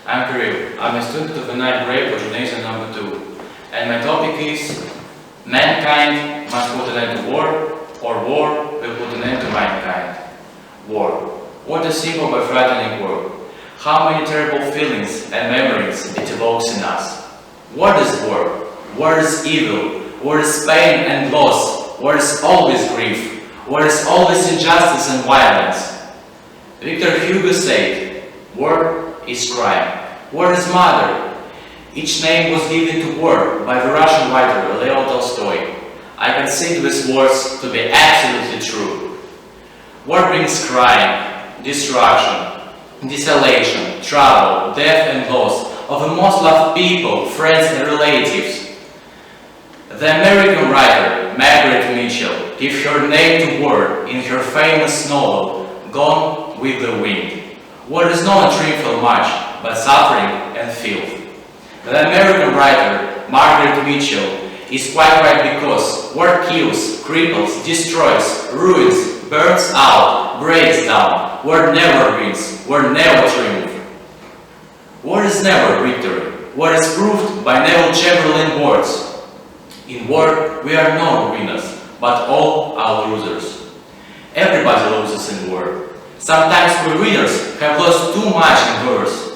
I'm Kirill. I'm a student of the 9th grade for Gymnasium number 2. And my topic is mankind must put an end to war, or war will put an end to mankind. War. What a simple but frightening word. How many terrible feelings and memories it evokes in us. What is war? War is evil. War is pain and loss. War is always grief. War is always injustice and violence. Victor Hugo said, war is crime. War is mother. Each name was given to war by the Russian writer Leo Tolstoy. I consider these words to be absolutely true. War brings crime, destruction, desolation, trouble, death and loss of the most loved people, friends and relatives. The American writer Margaret Mitchell gave her name to war in her famous novel Gone with the Wind. War is not trivial much, but suffering and filth. The American writer Margaret Mitchell is quite right because war kills, cripples, destroys, ruins, burns out, breaks down. War never wins, war never triumphs. War is never victory. War is proved by Neville Chamberlain words. In war, we are no winners, but all are losers. Everybody loses in war. Sometimes we winners have lost too much in wars.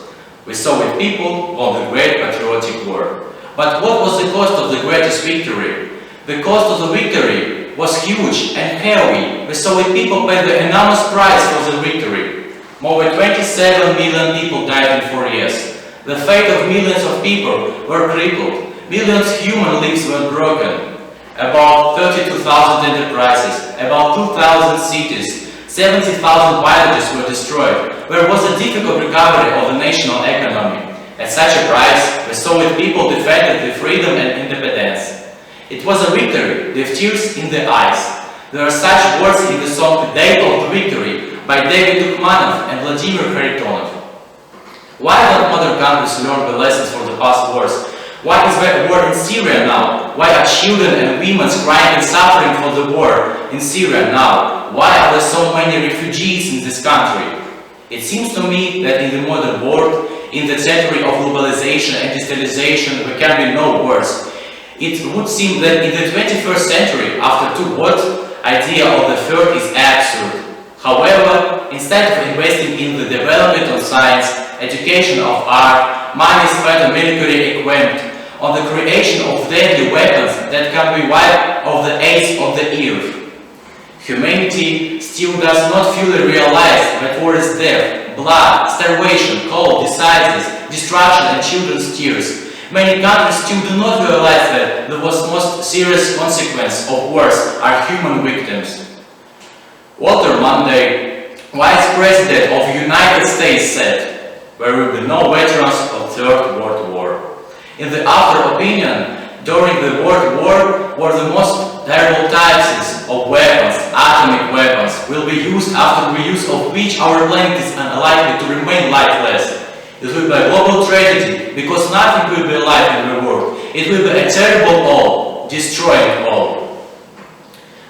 We saw it people won the great patriotic war. But what was the cost of the greatest victory? The cost of the victory was huge and heavy. We saw it people paid the enormous price for the victory. More than 27 million people died in 4 years. The fate of millions of people were crippled. Millions of human lives were broken. About 32,000 enterprises, about 2,000 cities, 70,000 villages were destroyed. There was a difficult recovery of the national economy. At such a price, the Soviet people defended the freedom and independence. It was a victory with tears in the eyes. There are such words in the song The Day of the Victory by David Tukhmanov and Vladimir Kharitonov. Why don't modern countries learn the lessons from the past wars? Why is there a war in Syria now? Why are children and women crying and suffering for the war in Syria now? Why are there so many refugees in this country? It seems to me that in the modern world, in the century of globalization and digitalization, there can be no wars. It would seem that in the 21st century, after two wars, idea of the third is absurd. However, instead of investing in the development of science, education of art, money spent on military equipment, on the creation of deadly weapons that can be wiped off the face of the earth. Humanity still does not fully realize that war is death, blood, starvation, cold, diseases, destruction and children's tears. Many countries still do not realize that the most serious consequence of wars are human victims. Walter Monday, Vice President of the United States, said, "There will be no veterans of Third World War." In the after opinion, during the World War were the most terrible types of weapons, atomic weapons, will be used after the use of which our planet is unlikely to remain lifeless. It will be a global tragedy, because nothing will be alive in the world. It will be a terrible all, destroying all.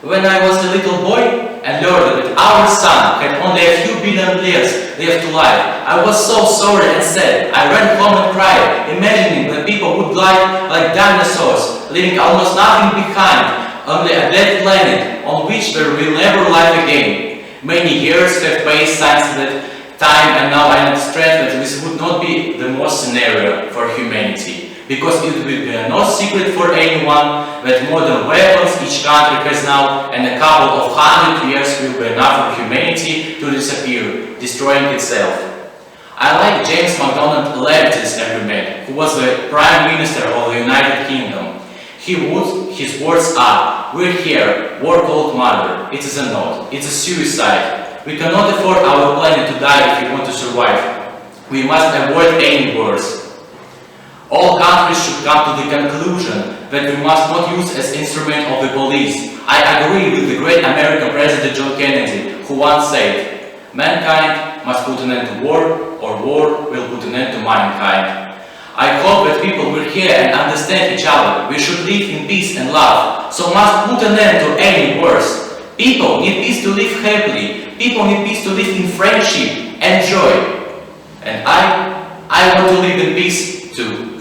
When I was a little boy and learned that our sun had only a few billion years left to life, I was so sorry and sad. I ran home and cried, imagining that people would die like dinosaurs, leaving almost nothing behind, only a dead planet on which there will never live again. Many years have passed since that time, and now I understand that this would not be the most scenario for humanity, because it will be no secret for anyone that modern weapons each country has now, and a couple of 100 years will be enough for humanity to disappear, destroying itself. I like James MacDonald Levitt's argument, who was the Prime Minister of the United Kingdom. His words are, "We're here, war called mother. It is a not, it's a suicide. We cannot afford our planet to die if we want to survive. We must avoid any wars. All countries should come to the conclusion that we must not use as instrument of the police. I agree with the great American President John Kennedy, who once said, mankind must put an end to war, or war will put an end to mankind." I hope that people will hear and understand each other. We should live in peace and love, so must put an end to any wars. People need peace to live happily. People need peace to live in friendship and joy. And I I want to live in peace too.